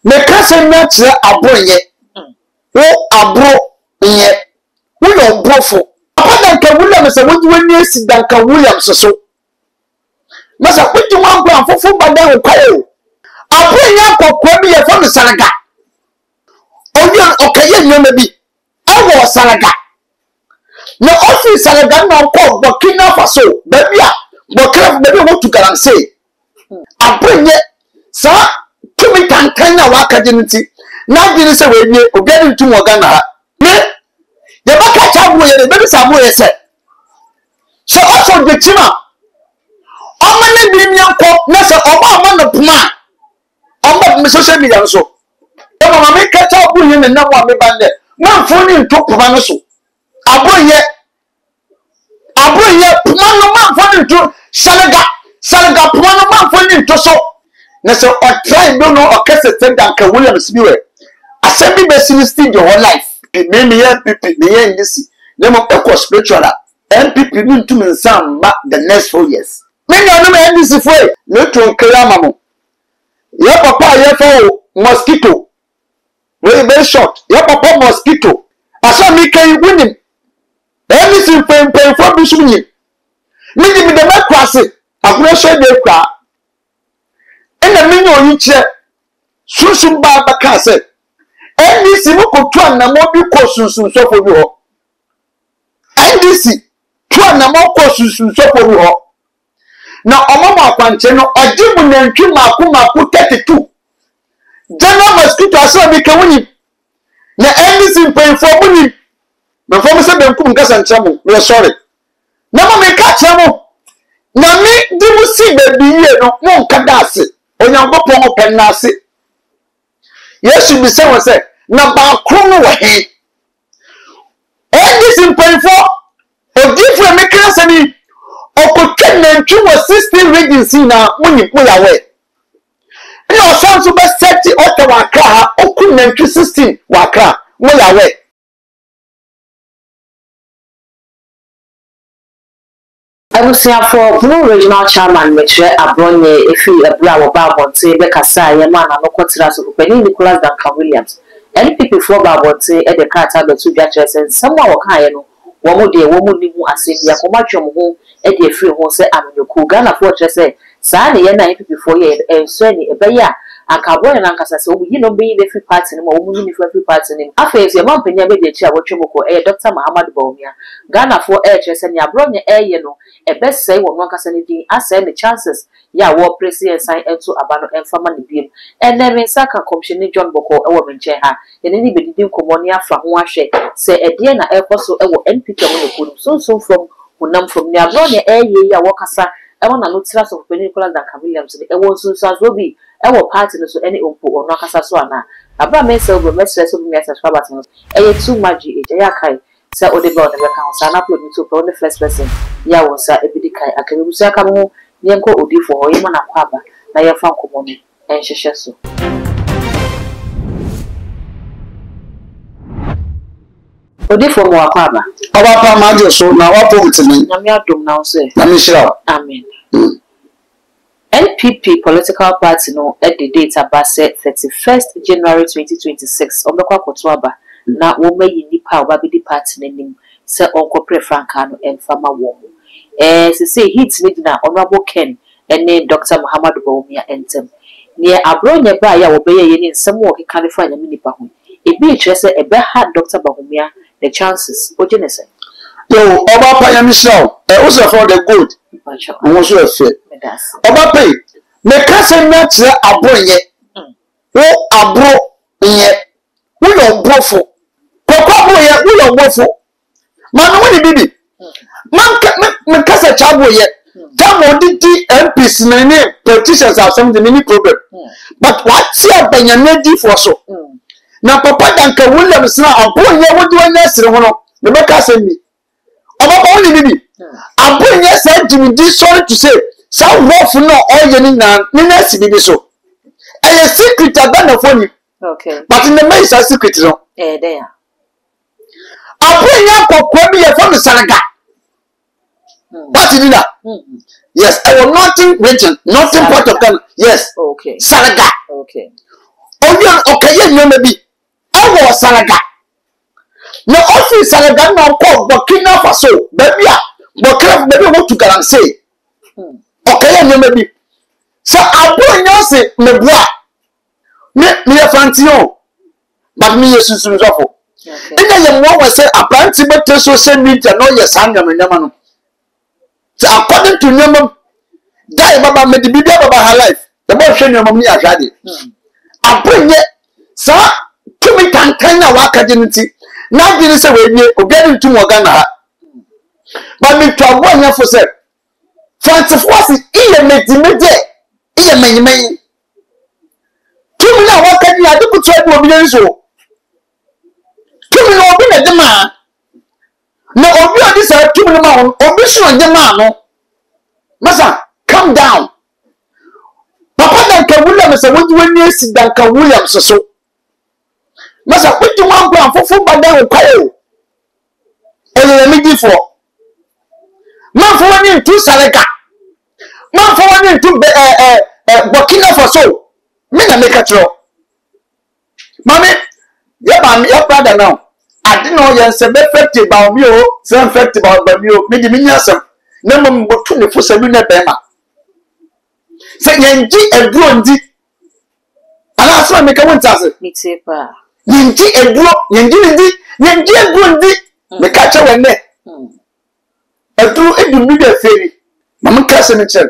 me kase na kire abro ye wo abro ye wo yo brofo papa danka William se wodi wani esi danka William so masa kwiti wan kwa fofo badan kwayo abro ye akokwa bi ye fo no saraga onya okaye nyoma bi awo saraga na office saraga na ko Burkina Faso babia Burkina baby wo to galamse abro ye sa tumi tantan na waka jinti na gini se we nie obiari ntu mo Ghana ha me de baka chabu ye be bisa bo ye se so also de chima o ma na bi mi anko na se oba ma no puma oba me social media so e ma me ka chabu ye na mo me bande man fo ni ntu puma no so aboye puma no man fo ni ntu salaga puma no man fo ni ntu so na so o try do no o kase danka Williams biwe assembly be still your whole life me NPP me ndisi na mo equal spiritual NPP ni ntum nsam ba the next 4 years me no me ndisi foi no to nkira mamo ya papa ya fo mosquito very short ya papa mosquito asa mi kan wunim ndisi pen fo bi sunyi mi di mi de makrase akure so de kwa ena mi no yi kire sunsun ba baka se NDC mo ko twa na mo bi ko sunsun sofo bi ho NDC twa na mo ko sunsun sofo bi ho na omo ma kwanche no ojimu na ntwi mako 32 general mosquito aso bi ka woni na NDC mpenfo muni na fo mo se benkum nkasa nchamo me sorry na mo me ka chamo na mi di mu si be biye no mo nka dase onyankopon mo penase Yesu bi se wose na ba krono wo he NDC mpenfo odifo me kranse ni okotwa na ntwi wo 16 regions na muni po yawe ina osanso be set Ottawa Accra okun na ntwi 16 wa Accra mo yawe for Blue Regional Chairman Metre Abronye efi ebra wo ba bonte be kasa ye ma na no kwotira so Penny Nicholas Duncan Williams NPP for ba bonte e de kata be tu bia chese samwa wo kan ye no wo mo de wo mo ni mu asem ya ko ma twom ho e de efiri ho se amnyoku Ghana for chese saa ne ye na NPP for ye enso ni e be ya akabone na nkasa se wo yi no be the free party no wo mu ni free party ni afeso ye ma mpanya be de chi a wo twomko e Dr. Muhammad Bawumia Ghana for e chese ni Abronye e ye no e best say wo nkasa ni din asay the chances ya wo president sign into abano enfama ni biem ene me saka commission John Boko e wo menche ha ene ni bedidi nkomoni afa ho ahwe se ede na ekoso e wo NPP mo ne kunu so from unam from ni Abronye e ye ya wo kasa e wo na no tira so Penny Nicholas Duncan Williams e wo so so bi e wo party no so ene ompo ono kasa so ana aba me se obo me stress so me subscribers no e ye too much e ya kai se ode ba on the account sa na upload ni so for the first person ya wo sa ebidi kai akabi busa ka mo yenko odi for ho yema na kwaba na ye fa nkomo ni enhwehwe so odi for mo akwaba oba pa ma je so na wa point ni na me adom na so na me shira amen NPP political party no at the date about 31st January 2026 obekwa koto aba na wo mayi nipa oba bi di party nanim se onkopre franka no emfama wo se say hit ni na honorable Ken ene Dr. Muhammad Bawumia entem ne Abronye ba ya wo beye ye ni nsem wo ke kalifa nya nipa ho ebi trese ebe ha Dr. Bawumia the chances ojenese yo oba pa ya misraw o se for the good won so efe oba pay me kase na kire Abronye wo abro ye wo yo brofo kokko ye wo yo brofo man woni bibi man kase chabo ye jamo didi MPs many politicians have some many problem but what here Benyamedi for so na papa danka Williams na Abronye wodi wanya sire ho no me kase mi oba woni bibi Abronye said Jimmy sorry to say some wolf no all ye ni na si bibi so a secret abana for you okay but in the main secret no there Abronye kokko bi ye from Saraga what did that yes I was nothing region nothing part of Ghana yes okay Saraga okay onye okaye nyoma bi ewo saraga na office saraga na ko Burkina Faso baby a Burkina baby wo tu garanse okaye nyoma bi so abro nyose meboa me fantio but me yesusu nzofo ina ye mo wa say apparently better social media no yes anyama no so according to nyoma guy baba me di bibia baba her life the boy hwe nyoma ni ahwade abonye sa tumi tantan na waka je nti na dini se we obiari ntum oga na ha ba me to abonye fo se fancy force iye medimede iye menyemen tumi na waka ji ade kutu ade obi nso tumi no obi na de ma na obi odi sa tumi no ma obi so de ma no masa calm down papa Duncan Williams say when you see Duncan Williams so masa put one plan for bada o kwayo ele me gi for man for one into Salaga man for one into Burkina Faso me na make a tro mami ya brother now I didn't know you say be effective about me o say effective about me o me di me nyasam na mo botu ne fo sabi na be ma say yenji eduro ndi ala so me ka wonta se mitepa yenji eduro yenji eduro ndi me ka che wenne eduro edu mi de feri mama ka se me che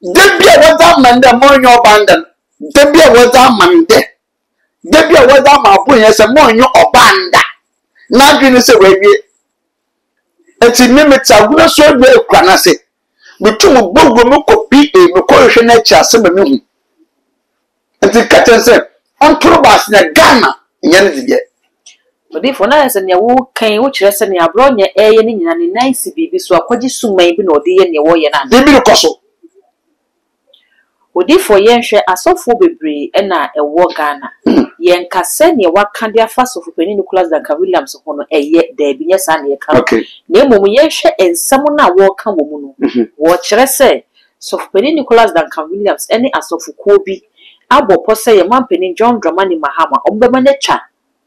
de bia wada manda mo nyo bandan de bia wada mande de bia wada ma bu yen se mo nyo obanda na dwene se wawie enti me metaguna so de ekwana se mutum gbogbo mu kopi me ko hwe na cha se me hu enti katense on turubas na Ghana nyane dibye odi fo na se ne wo kan wo kire se ne abro nya eye ne nyina ne nice bibi so akwaji suman bi na odi ye ne wo ye na bibi ko so odi fo ye hwe asofo bebre na ewo Ghana ye nkase ne waka de afa sofo pani Nicholas Duncan Williams ho no eye da bi nya sa ne ye kan na emom ye hwe ensam na wo ka wo mu no wo kire se sofo pani Nicholas Duncan Williams ene asofo ko bi abopo se ye mampeni John Dramani Mahama ombema ne cha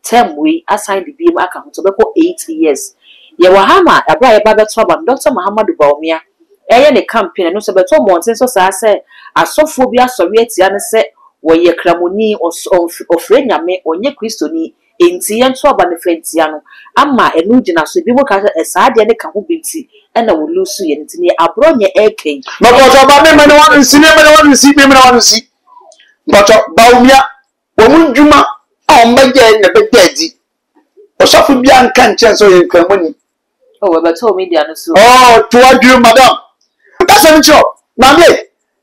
term we assign the beam aka ho to be ko 8 years ye wahama abra ye ba beto ba Dr. Muhammadu Bawumia eye ne campaign no so beto monten so sa se asofo bi asori atia ne se wo ye kramoni ofre nyame onye kristoni enti ye nto aba ne fentia no ama enu gina so bi mo ka sa de ne ka ho binti ena wo lusu ye ntini abro nye eken no ko so ba me me wan si but Bawumia womun djuma a ombaje na bedadi osofu bia nka nchen so ye nkramoni oh we beto media no so oh to adwu madam that's a job na me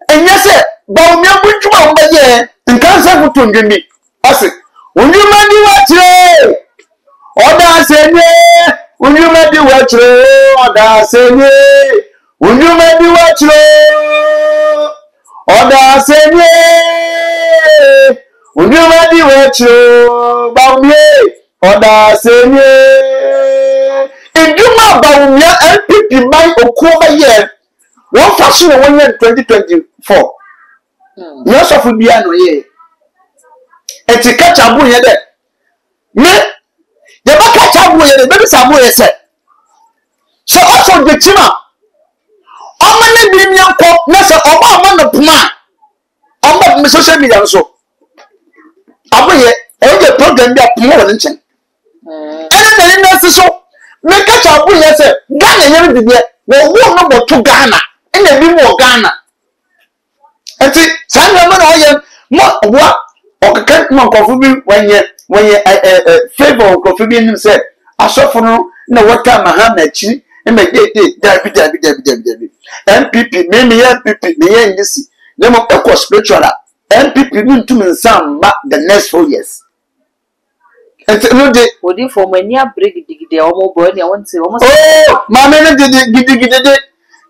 enye se Bawumia bu djuma ombaje nka se futu ndimi ase onyuma di watre oda senye onyuma di watre oda senye onyuma di watre oda senye onyuma di watre Bawumia oda senye nduma Bawumia NPP mai okuba ye won faso no won 2024 no so fu bia no ye etika chabu ye de me ye ba ka chabu ye de be sabu ye se so also de tima o ma ne bi mi anko na se oba no puma o ma social media so abu ye o de program bi apuma won nchen ene na se so me ka chabu ye se Ghana ye bi de wo no boto Ghana ene bi mo Ghana enti sanga ma na oye mo wa okaka mo nkofu bi wenye favor nkofu bi nim se asofo no na wata mahama chi emegede dabi NPP me NPP me ye ndisi na mo ekọ spiritual NPP ni ntum nsamba the next 4 years enti no de odi for mania break digide omo boy ne wonte omo oh ma me ne digide de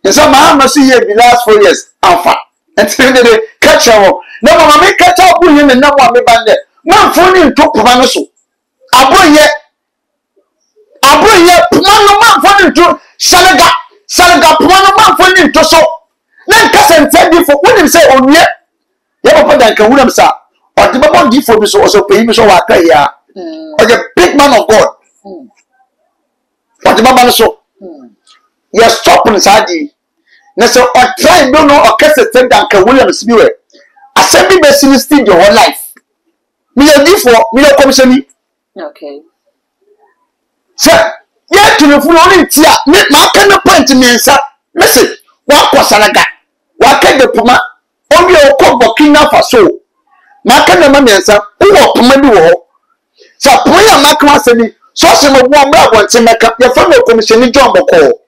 nsa mahama si ye the last 4 years afa enti no de catch am na mama me catch up bu yin na mo me bande man foni ntopoma no so aboye puma no man foni nto salaga puma no man foni nto so na nkasa ntadi fo wonim say onye ye papa Duncan Williams sa or the Babon di for me so also pay me so what pay ya. Or the big man of God. Or the Babon so. You're stopping Sadi. Now so or try don't know or cast a thing that can Williams be where. Assembly basically still your whole life. Me a di for me a commission. Okay. Sir, yet to the full only tia, make my kind of point to me, sir. Listen, what was Salaga? What can the Puma? Only a cock Burkina Faso. My kind of money, sir, who will Puma do? So, Puya Macma so some of one brother wants to make up your fellow commission John Boko.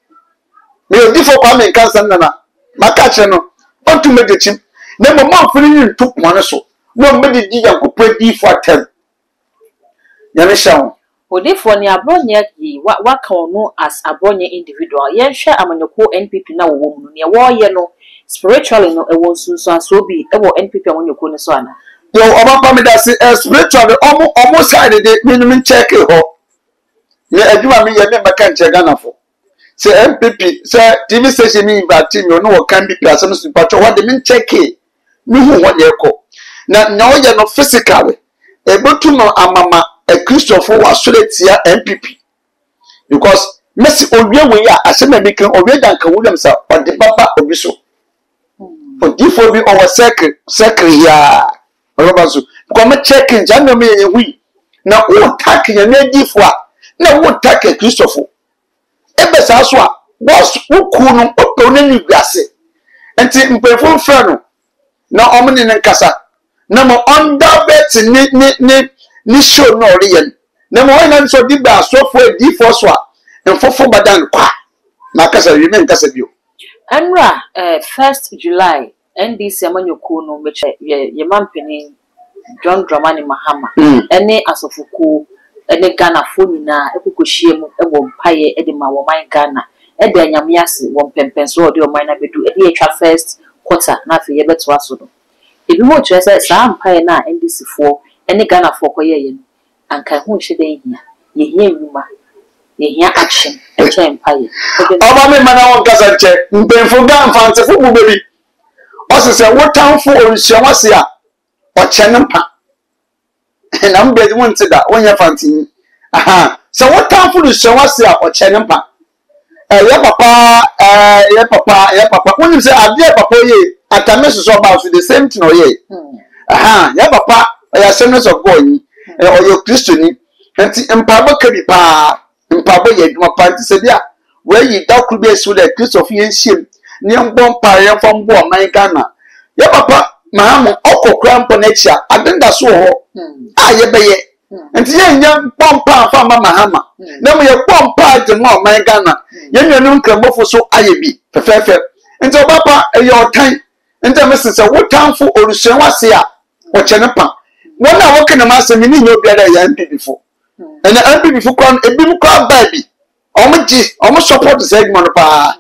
Me a different coming cancer, Nana. My catcher, no, want to make the chip. Never more feeling took one so. No, maybe Dian could pay D for 10. Yanisha. Odefo ni abronye yi waka ono as abronye individual yen hwe amanyoko NPP na wo mu ne wo ye no spiritually no ewo sunsun so bi ewo NPP amanyoko ne so ana yo oba me da say spiritually almost side de minimum check ho me aduma me ye me maka nche Ghana fo say NPP say TV station ni invite me no wo kan bi asem so patcho what de me check me hu wo ye ko na wo ye no physically ebotu no amama a Christopher was Suletia NPP because Messi Owe we are as a making Owe than Williams or the Baba Obiso. For differ be our secretary ya Robazu. Come checking January we now won't tack your lady for now won't tack a Christopher. Ebes Aswa was who couldn't open any glass and take me for Frano. Now Omen in Casa. Number under bets ni show no real na mo ina so di ba so for di for so en fofo badan kwa na kasa remain kasa bio Enra 1st July NDC amanyoko no meche ye mampeni John Dramani Mahama ene asofuku ene Ghana fo nyina ekokohie mu ewo mpaye ede ma wo man Ghana ede anyamiase wo pempenso ode o man na bedu ede etwa first quarter na afi ye beto aso do ebi mo twese saa mpaye na NDC fo ene Ghana for koye anka hu hye den hia ye hia nwuma ye hia action e che empire oba me mana won kasa che mbenfo ga mfante fo bu bebi o se wotanfo orihwase a o che ne mpa na mbe won ti da won ya fanti aha se wotanfo orihwase a o che ne mpa ye papa won se ade papa ye atame so ba so the same thing o ye aha ye papa ya Assemblies of God ni or your Christian enti mpabo kabi pa mpabo ye dwuma pa enti se dia we yi da ku be so the Christopher yen hiem ne mbon pa ye fam bo man Ghana ye papa mahamu okokra mpo na chia adenda so ho a ye be ye enti ye nya mbon pa fa ma mahama na mo ye mbon pa de mo man Ghana ye nwenu nkrambofo so aye bi fefefe enti papa ye otan enti mesese wotanfo orusuanwase a o chenepa wona wo kana ma asemi ni nyo biara ya NPP fo ena NPP fo kwan ebi mu kwa baby omo support segment pa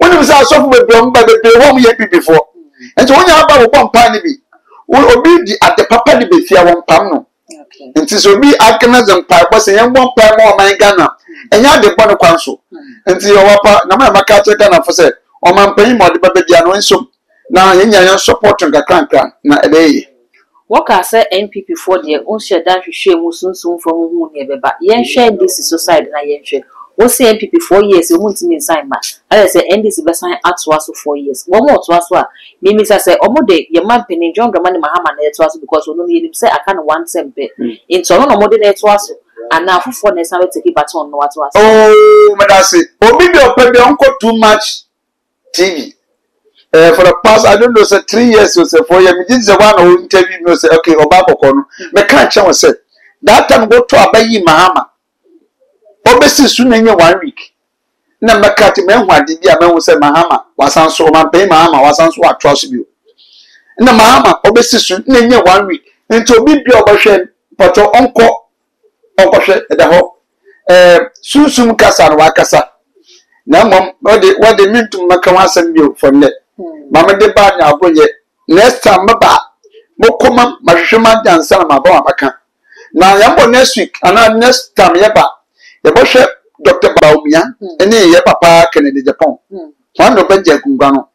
wona bi sa support be bro mba be wo mu ya NPP fo enti wonya ba wo pompa ni bi obi di ade papa ni be fia won pam no enti so bi akana zam pa bo se yen won pa mo man Ghana enya de bo no kwan so enti yo wapa na ma maka che Ghana fo se o man pan mo de baba bia no nso na yenya yan support nkakranka na ebe Waka say NPP for the onse dan hwehwe mu sunsun fo hu ne beba yen hwe NDC society na yen hwe wo say NPP 4 years wo ntimi sign ma I say NDC be sign atwa so 4 years wo mo atwa so a mimi say omo de ye man penin John Dramani Mahama na atwa so because ono yenim say aka na one sempe into no mo de na atwa so ana afofo na say we take baton no atwa so oh madasi obi de opebe onko too much TV for the past I don't know say 3 years or say 4 years me did the one who interview me say okay obaboko no me kan che say that time go to abayi Mahama obesi su na nye 1 week na makati me hu ade bia me hu say Mahama wasan so man pay Mahama wasan so atwa so bio na Mahama obesi su na nye 1 week nti obi bia obahwe poto onko hwe da ho susum kasa na wakasa na mom what the mean to maka wasan bio from there mama de ba nya aboye next time ba mokoma mahwehwema dansa na maba maka na yambo next week ana next time yeba yebohwe Dr. Baumia ene ye papa Kennedy Japan wan no benje kungwa no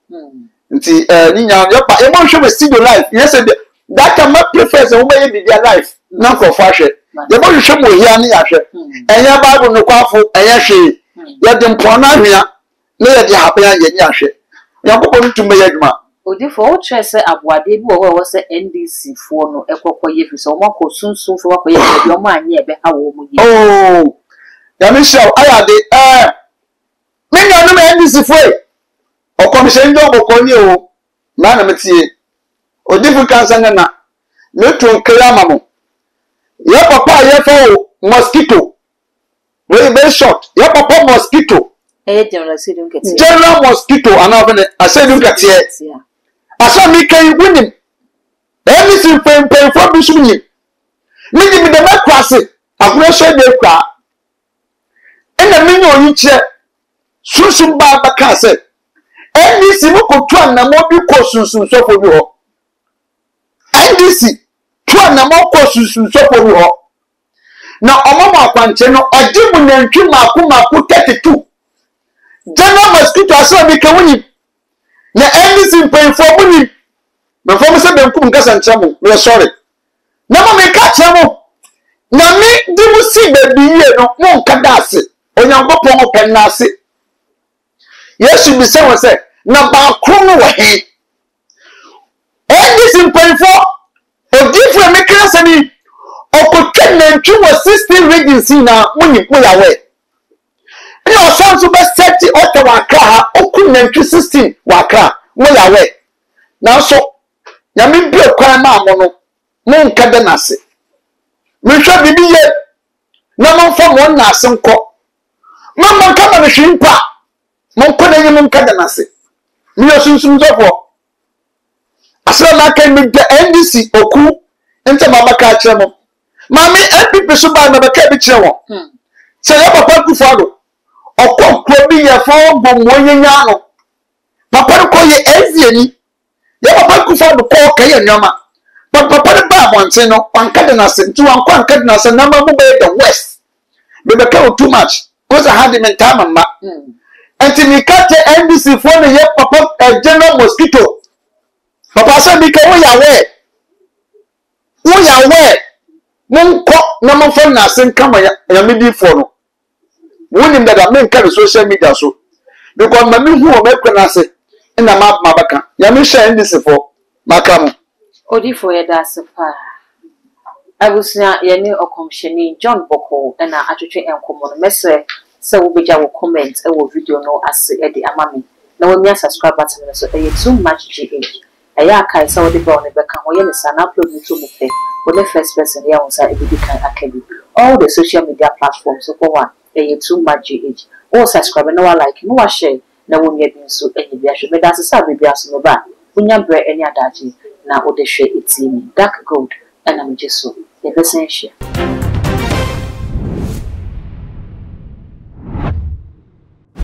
nti ni nya yeba e mo hwe studio live yes that can make prefer say wo be their life na ko fa hwe de bo hwe mo hia ne ya hwe enya bible no kwafo enya hwe ye de mpona hwea na ye de hapen ye nya hwe yakobon tume ye dwuma odi for o trese aboade bi wo se NDC fo no ekokọ ye fi so mo ko sunsun fo ko ye bi o ma anya ebe ha wo mu ye oh ya me show aya de me nya no NDC fo e o commission ndo boko ni o ma na metie odi fu kansa na me to nkira mamo ye papa ye fo mosquito very very short ye papa mosquito general mosquito another I said look at here asa mi kan winim anything pen for bisu ni mi ni de ma kwase akure so de kwa ena mi no yi che sunsun ba ba ka se NDC mo ko tu na mo bi ko sunsun so fo bi ho NDC tu na mo ko sunsun so fo bi ho na omo akwanche no ojimu nantwi mako 32 general mosquito asa mi kan winim na NDC pen for muni me for me se ben kum kasa nchamo we sorry na mo me ka chamo na mi di mu si be biye no mo nka dase onyankopon open na ase yesu bi se won se na ba kro no wo he NDC pen for odifre me kan se ni okotwe na ntwi wo 16 regions na muni mo yawe ni osan so be set o wa kra ha okun na ntwi 16 wa kra mo yawe na so ya mi bi okwan ma mo no mo nka de na se mi hwe bibi ye na mo fa mo na se nko mo nka ma hwe mpa mo nko na nyim nka de na se mi osunsun zofo asra na kan mi de NDC oku ente mama ka kire mo mami NPP so ba na be ka bi kire wo se ya papa ku fado okokro bi ye fo gbomo nyenya no papa ko ye ezieni ye papa ku fado ko ka ye nyoma papa ba bonte no wanka de na se nti wanka anka de na se na mamu be the west be be ka too much cause I had him in time ma until me catch NDC for the ye papa general mosquito papa say me ka wo ya we monko na mo fo na se nka ma ya me di for no wonim that me nka social media so because mami hu o me kwa na se na ma baka ya me share NDC for makam odi for ye da se pa abusia ye ni okomsheni John Boko na atwetwe enkomo no mesre se wo beja wo comment e wo video no ase e de amami na wo mia subscribe button no so e too much gh aya kai se wo de ba on be kan wo ye ni sana upload ni to mo fe wo the first person ya won sa e bi kan akabi all the social media platforms so for one e too much gh wo subscribe na wa like no wa share na wo mia bi so e bi ahwe me da se sa bi aso no ba unya bre eni adaji na wo de hwe etimi dark gold and I'm just so. Yeah, that's